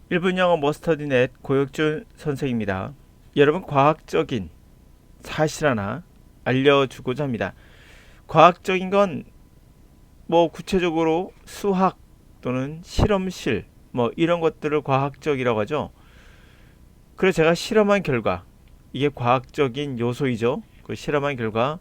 1분 영어 머스터디넷 고혁준 선생입니다. 여러분, 과학적인 사실 하나 알려주고자 합니다. 과학적인 건 구체적으로 수학 또는 실험실 이런 것들을 과학적이라고 하죠. 그래서 제가 실험한 결과, 이게 과학적인 요소이죠. 그 실험한 결과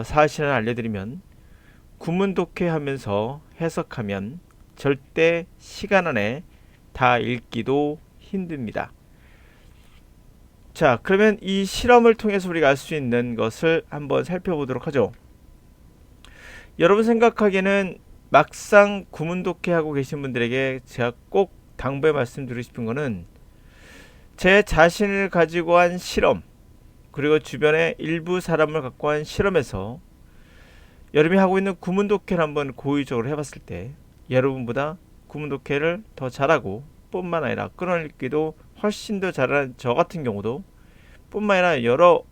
사실 하나 알려드리면, 구문 독해하면서 해석하면 절대 시간 안에 다 읽기도 힘듭니다. 자, 그러면 이 실험을 통해서 우리가 알 수 있는 것을 한번 살펴보도록 하죠. 여러분 생각하기에는 막상 구문 독해하고 계신 분들에게 제가 꼭 당부해 말씀드리고 싶은 거는, 제 자신을 가지고 한 실험, 그리고 주변의 일부 사람을 갖고 한 실험에서 여러분이 하고 있는 구문 독해를 한번 고의적으로 해봤을 때 여러분보다 구문 독해를 더 잘하고, 뿐만 아니라 끊어읽기도 훨씬 더 잘하는 저 같은 경우도, 뿐만 아니라 여러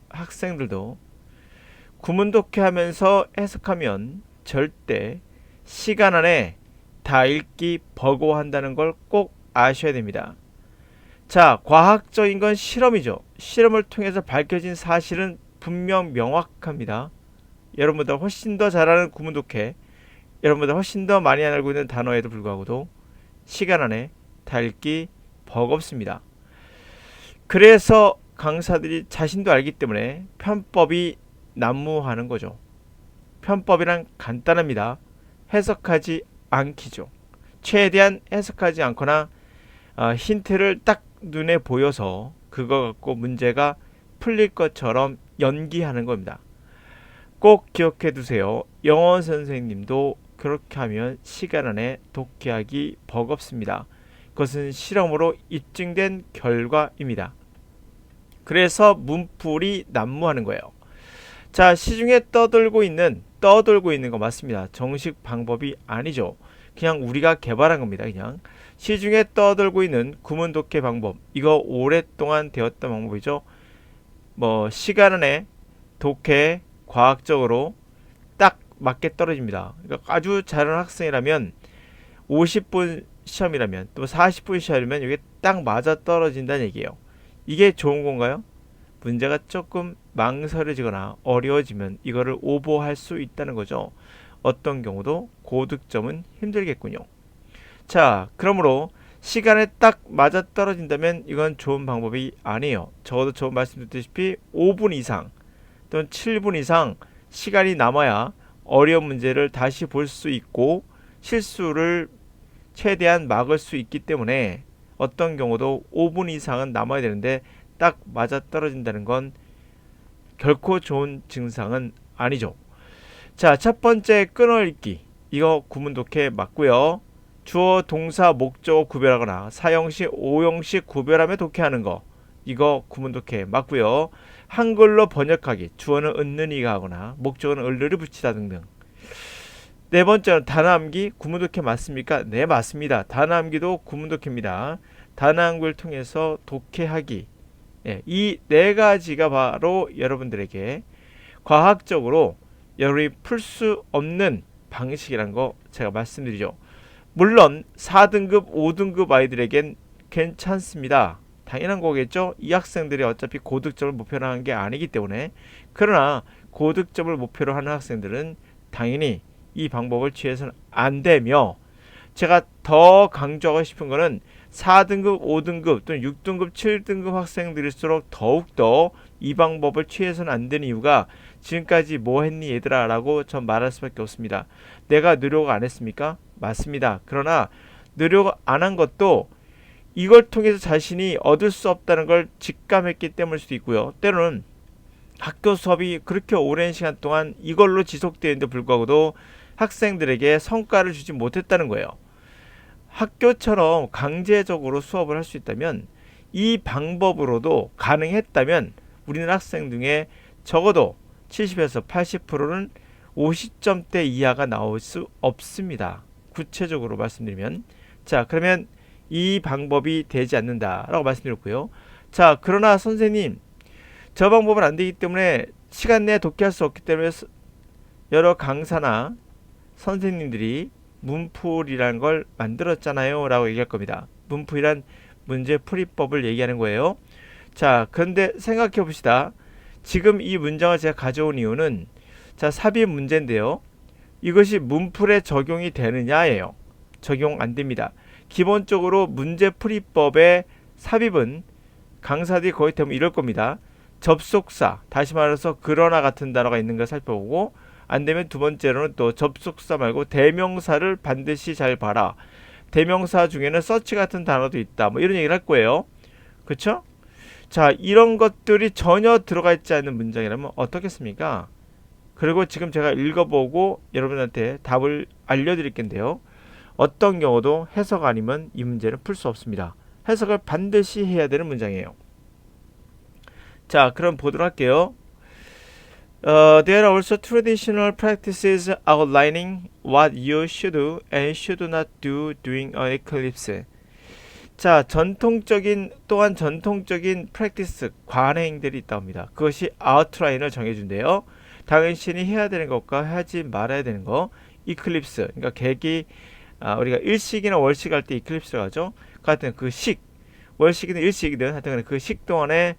학생들도 구문 독해하면서 해석하면 절대 시간 안에 다 읽기 버거워한다는 걸 꼭 아셔야 됩니다. 자, 과학적인 건 실험이죠. 실험을 통해서 밝혀진 사실은 분명 명확합니다. 여러분보다 훨씬 더 잘하는 구문 독해, 여러분보다 훨씬 더 많이 알고 있는 단어에도 불구하고도 시간 안에 다 읽기 버겁습니다. 그래서 강사들이 자신도 알기 때문에 편법이 난무하는 거죠. 편법이란 간단합니다. 해석하지 않기죠. 최대한 해석하지 않거나 힌트를 딱 눈에 보여서 그거 갖고 문제가 풀릴 것처럼 연기하는 겁니다. 꼭 기억해 두세요. 영어 선생님도 그렇게 하면 시간 안에 독해하기 버겁습니다. 그것은 실험으로 입증된 결과입니다. 그래서 문풀이 난무하는 거예요. 자, 시중에 떠돌고 있는 거 맞습니다. 정식 방법이 아니죠. 그냥 우리가 개발한 겁니다. 그냥 시중에 떠돌고 있는 구문 독해 방법, 이거 오랫동안 되었던 방법이죠. 시간 안에 독해 과학적으로 딱 맞게 떨어집니다. 그러니까 아주 잘하는 학생이라면 50분 시험이라면, 또 40분 시험이면 이게 딱 맞아 떨어진다는 얘기예요. 이게 좋은 건가요? 문제가 조금 망설여지거나 어려워지면 이거를 오버할 수 있다는 거죠. 어떤 경우도 고득점은 힘들겠군요. 자, 그러므로 시간에 딱 맞아 떨어진다면 이건 좋은 방법이 아니에요. 적어도 저 말씀드렸다시피 5분 이상 또는 7분 이상 시간이 남아야 어려운 문제를 다시 볼 수 있고 실수를 최대한 막을 수 있기 때문에 어떤 경우도 5분 이상은 남아야 되는데 딱 맞아 떨어진다는 건 결코 좋은 증상은 아니죠. 자, 첫 번째 끊어읽기, 이거 구문 독해 맞고요. 주어, 동사, 목적어 구별하거나 사형식, 오형식 구별하며 독해하는 거, 이거 구문 독해 맞고요. 한글로 번역하기, 주어는 은는이가 하거나 목적어는 을르를 붙이다 등등. 네 번째는 단어암기, 구문 독해 맞습니까? 네, 맞습니다. 단어암기도 구문 독해입니다. 단어암기를 통해서 독해하기, 이 네 가지가 바로 여러분들에게 과학적으로 여러분이 풀 수 없는 방식이란 거 제가 말씀드리죠. 물론 4등급, 5등급 아이들에겐 괜찮습니다. 당연한 거겠죠. 이 학생들이 어차피 고득점을 목표로 하는 게 아니기 때문에. 그러나 고득점을 목표로 하는 학생들은 당연히 이 방법을 취해서는 안 되며, 제가 더 강조하고 싶은 거는 4등급, 5등급 또는 6등급, 7등급 학생들일수록 더욱더 이 방법을 취해서는 안 되는 이유가, 지금까지 뭐 했니 얘들아 라고 전 말할 수밖에 없습니다. 내가 노력 안 했습니까? 맞습니다. 그러나 노력 안 한 것도 이걸 통해서 자신이 얻을 수 없다는 걸 직감했기 때문일 수도 있고요. 때로는 학교 수업이 그렇게 오랜 시간 동안 이걸로 지속되는데 불구하고도 학생들에게 성과를 주지 못했다는 거예요. 학교처럼 강제적으로 수업을 할 수 있다면, 이 방법으로도 가능했다면 우리나라 학생 중에 적어도 70에서 80%는 50점대 이하가 나올 수 없습니다. 구체적으로 말씀드리면, 자, 그러면 이 방법이 되지 않는다라고 말씀드렸고요. 자, 그러나 선생님, 저 방법은 안 되기 때문에 시간 내에 독해할 수 없기 때문에 여러 강사나 선생님들이 문풀이라는 걸 만들었잖아요 라고 얘기할 겁니다. 문풀이란 문제 풀이법을 얘기하는 거예요. 자, 그런데 생각해 봅시다. 지금 이 문장을 제가 가져온 이유는 자, 삽입 문제인데요. 이것이 문풀에 적용이 되느냐예요. 적용 안 됩니다. 기본적으로 문제 풀이법의 삽입은 강사들이 거의 대부분 이럴 겁니다. 접속사, 다시 말해서 그러나 같은 단어가 있는 걸 살펴보고 안 되면 두 번째로는 또 접속사 말고 대명사를 반드시 잘 봐라. 대명사 중에는 서치 같은 단어도 있다. 뭐 이런 얘기를 할 거예요. 그쵸? 자, 이런 것들이 전혀 들어가 있지 않는 문장이라면 어떻겠습니까? 그리고 지금 제가 읽어보고 여러분한테 답을 알려드릴 건데요. 어떤 경우도 해석 아니면 이 문제는 풀 수 없습니다. 해석을 반드시 해야 되는 문장이에요. 자, 그럼 보도록 할게요. There are also traditional practices outlining what you should do and should not do during an eclipse. 자, 또한 전통적인 practice, 관행들이 있다고 합니다. 그것이 아웃라인을 정해준대요. 당신이 해야 되는 것과 하지 말아야 되는 거, 이클립스, 그러니까 계기, 우리가 일식이나 월식 할 때 이클립스라고 하죠. 같은 그 식, 월식이든 일식이든 하여튼 그 식 동안에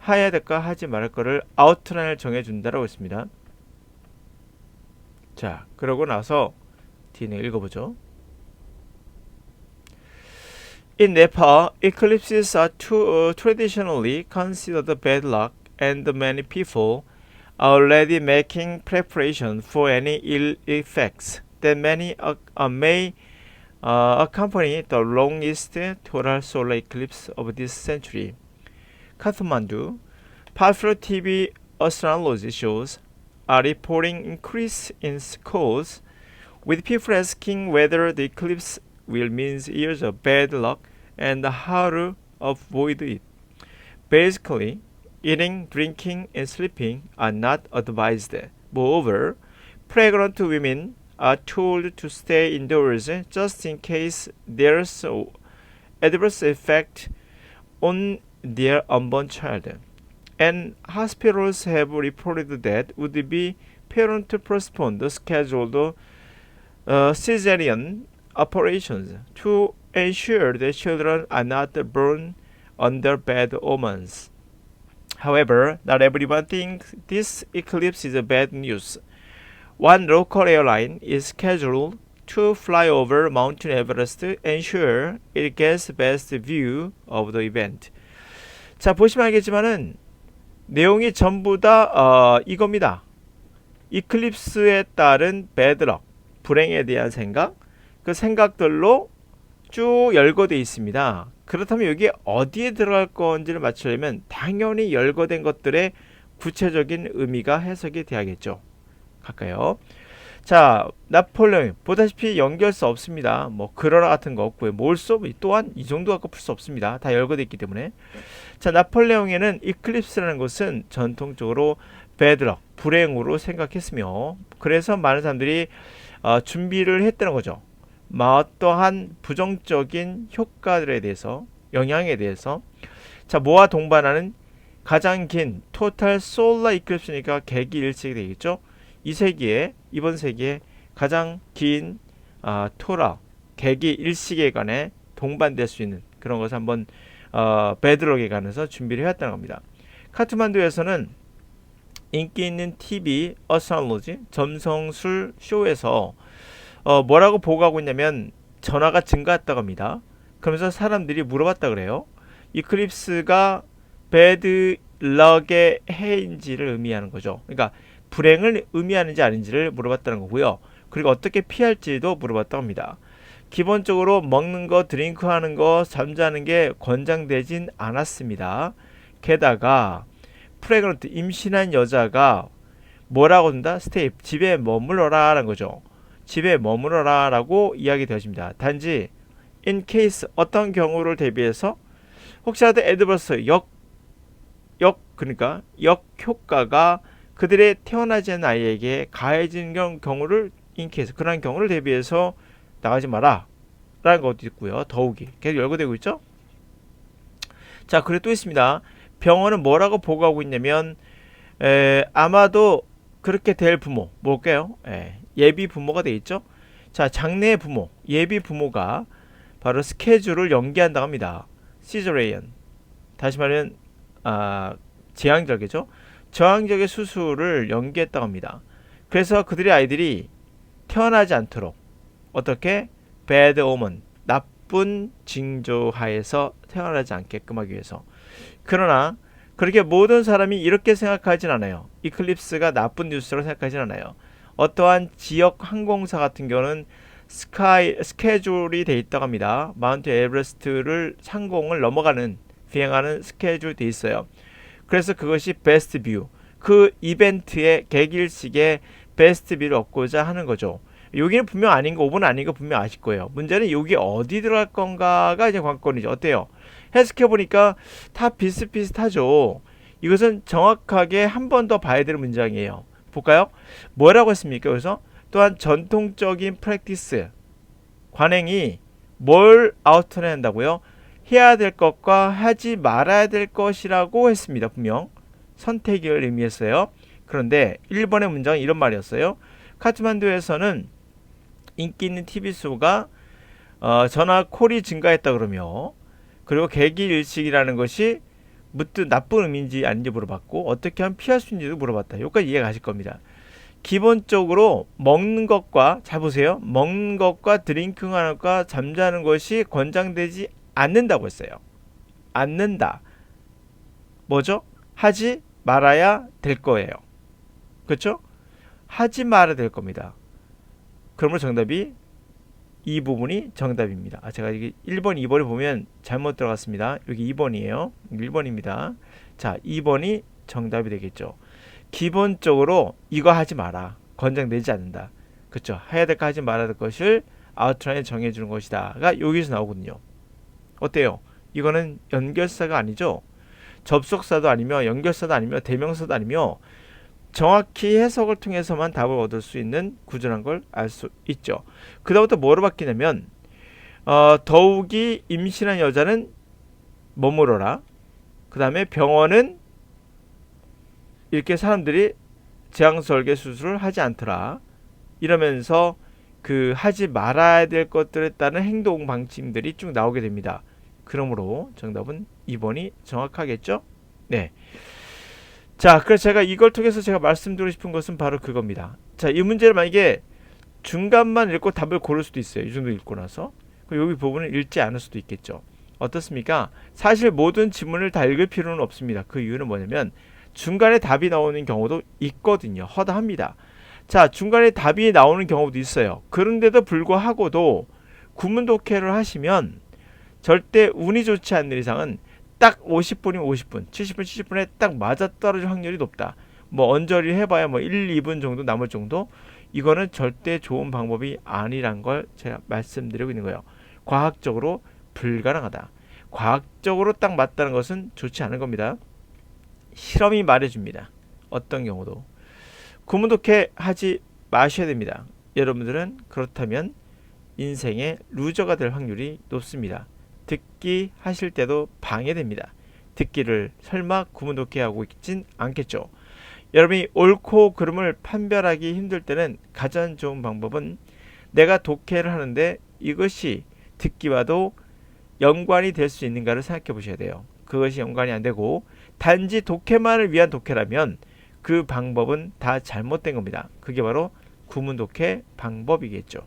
해야 될까 하지 말을 거를 아웃라인을 정해준다라고 했습니다. 자, 그러고 나서 뒤에 읽어보죠. In Nepal, eclipses are traditionally considered bad luck, and many people are already making preparation for any ill effects that may accompany the longest total solar eclipse of this century. Kathmandu, popular TV astrology shows are reporting increase in calls, with people asking whether the eclipse will mean years of bad luck and how to avoid it. Basically, eating, drinking, and sleeping are not advised. Moreover, pregnant women are told to stay indoors just in case there's an adverse effect on their unborn child. And hospitals have reported that would be parent to postpone the scheduled cesarean operations to ensure the children are not born under bad omens. However, not everyone thinks this eclipse is bad news. One local airline is scheduled to fly over Mount Everest to ensure it gets best view of the event. 자, 보시면 알겠지만은 내용이 전부 다 이겁니다. 이클립스에 따른 배드럭, 불행에 대한 생각, 그 생각들로 쭉 열거되어 있습니다. 그렇다면 여기에 어디에 들어갈 건지를 맞추려면 당연히 열거된 것들의 구체적인 의미가 해석이 돼야겠죠. 갈까요? 자, 나폴레옹 보다시피 연결 수 없습니다. 뭐 그러나 같은 거 없고요. 몰수 또한 이 정도 갖고 풀 수 없습니다. 다 열거되어 있기 때문에. 자, 나폴레옹에는 이클립스라는 것은 전통적으로 배드럭, 불행으로 생각했으며 그래서 많은 사람들이 준비를 했다는 거죠. 어떠한 부정적인 효과들에 대해서, 영향에 대해서. 자, 뭐와 동반하는 가장 긴 토탈 솔라 이클립스니까 개기 일식이 되겠죠. 이번 세기에 가장 긴 토라, 개기 일식에 관해 동반될 수 있는 그런 것을 한번 베드럭에 관해서 준비를 해왔다는 겁니다. 카트만두에서는 인기 있는 TV 어스트롤로지 점성술 쇼에서 뭐라고 보고하고 있냐면 전화가 증가했다고 합니다. 그러면서 사람들이 물어봤다 그래요. 이클립스가 배드럭의 해인지를 의미하는 거죠. 그러니까 불행을 의미하는지 아닌지를 물어봤다는 거고요. 그리고 어떻게 피할지도 물어봤다고 합니다. 기본적으로 먹는 거, 드링크 하는 거, 잠자는 게 권장되진 않았습니다. 게다가 프레그넌트, 임신한 여자가 뭐라고 한다? 스테이, 집에 머물러라 라는 거죠. 집에 머물러라 라고 이야기 되어집니다. 단지 in case, 어떤 경우를 대비해서 혹시라도 애드버스, 그러니까 역효과가 그들의 태어나지 않은 아이에게 가해지는 경우를 in case, 그런 경우를 대비해서 나가지 마라 라는 것도 있고요. 더욱이 계속 열거되고 있죠. 자, 그리고 또 있습니다. 병원은 뭐라고 보고하고 있냐면 아마도 그렇게 될 부모, 뭘까요? 예비 부모가 돼 있죠. 자, 장래의 부모, 예비 부모가 바로 스케줄을 연기한다고 합니다. 시저레이언. 다시 말하면 제왕절개죠. 저항절개 수술을 연기했다고 합니다. 그래서 그들의 아이들이 태어나지 않도록 어떻게 bad omen, 나쁜 징조 하에서 태어나지 않게끔 하기 위해서. 그러나 그렇게 모든 사람이 이렇게 생각하진 않아요. 이클립스가 나쁜 뉴스라고 생각하진 않아요. 어떠한 지역 항공사 같은 경우는 스케줄이 돼 있다고 합니다. 마운트 에베레스트를 상공을 넘어가는 비행하는 스케줄 돼 있어요. 그래서 그것이 베스트 뷰, 그 이벤트의 계기일식의 베스트 뷰를 얻고자 하는 거죠. 여기는 분명 아닌 거, 5번 아닌 거 분명 아실 거예요. 문제는 여기 어디 들어갈 건가가 이제 관건이죠. 어때요? 해석해 보니까 다 비슷비슷하죠. 이것은 정확하게 한 번 더 봐야 될 문장이에요. 볼까요? 뭐라고 했습니까? 그래서 또한 전통적인 프랙티스, 관행이 뭘 아우터네 한다고요? 해야 될 것과 하지 말아야 될 것이라고 했습니다. 분명 선택을 의미했어요. 그런데 1번의 문장은 이런 말이었어요. 카트만두에서는 인기 있는 TV쇼가 전화 콜이 증가했다 그러며, 그리고 계기일식이라는 것이 무튼 나쁜 의미인지 아닌지 물어봤고, 어떻게 하면 피할 수 있는지도 물어봤다. 여기까지 이해가 가실 겁니다. 기본적으로 먹는 것과, 잘 보세요, 먹는 것과 드링킹하는 것과 잠자는 것이 권장되지 않는다고 했어요. 않는다. 뭐죠? 하지 말아야 될 거예요. 그렇죠? 하지 말아야 될 겁니다. 그러므로 정답이 이 부분이 정답입니다. 제가 이게 1번, 2번을 보면 잘못 들어갔습니다. 여기 2번이에요. 1번입니다. 자, 2번이 정답이 되겠죠. 기본적으로 이거 하지 마라. 권장되지 않는다. 그렇죠? 해야 될 거 하지 말아야 될 것을 아웃라인에 정해주는 것이다가 여기서 나오거든요. 어때요? 이거는 연결사가 아니죠? 접속사도 아니며 연결사도 아니며 대명사도 아니며 정확히 해석을 통해서만 답을 얻을 수 있는 구조란 걸 알 수 있죠. 그 다음부터 뭐로 바뀌냐면 더욱이 임신한 여자는 머무러라. 그 다음에 병원은 이렇게 사람들이 제왕절개 수술을 하지 않더라. 이러면서 그 하지 말아야 될 것들에 따른 행동 방침들이 쭉 나오게 됩니다. 그러므로 정답은 2번이 정확하겠죠? 네. 자, 그래서 제가 이걸 통해서 제가 말씀드리고 싶은 것은 바로 그겁니다. 자, 이 문제를 만약에 중간만 읽고 답을 고를 수도 있어요. 이 정도 읽고 나서. 그리고 여기 부분을 읽지 않을 수도 있겠죠. 어떻습니까? 사실 모든 지문을 다 읽을 필요는 없습니다. 그 이유는 뭐냐면 중간에 답이 나오는 경우도 있거든요. 허다합니다. 자, 중간에 답이 나오는 경우도 있어요. 그런데도 불구하고도 구문 독해를 하시면 절대 운이 좋지 않는 이상은 딱 50분이면 50분, 70분, 70분에 딱 맞아떨어질 확률이 높다. 뭐 언저리 해봐야 뭐 1, 2분 정도 남을 정도. 이거는 절대 좋은 방법이 아니란 걸 제가 말씀드리고 있는 거예요. 과학적으로 불가능하다. 과학적으로 딱 맞다는 것은 좋지 않은 겁니다. 실험이 말해줍니다. 어떤 경우도 구문 독해 하지 마셔야 됩니다. 여러분들은 그렇다면 인생의 루저가 될 확률이 높습니다. 듣기 하실 때도 방해됩니다. 듣기를 설마 구문 독해하고 있진 않겠죠. 여러분이 옳고 그름을 판별하기 힘들 때는 가장 좋은 방법은 내가 독해를 하는데 이것이 듣기와도 연관이 될 수 있는가를 생각해 보셔야 돼요. 그것이 연관이 안 되고 단지 독해만을 위한 독해라면 그 방법은 다 잘못된 겁니다. 그게 바로 구문 독해 방법이겠죠.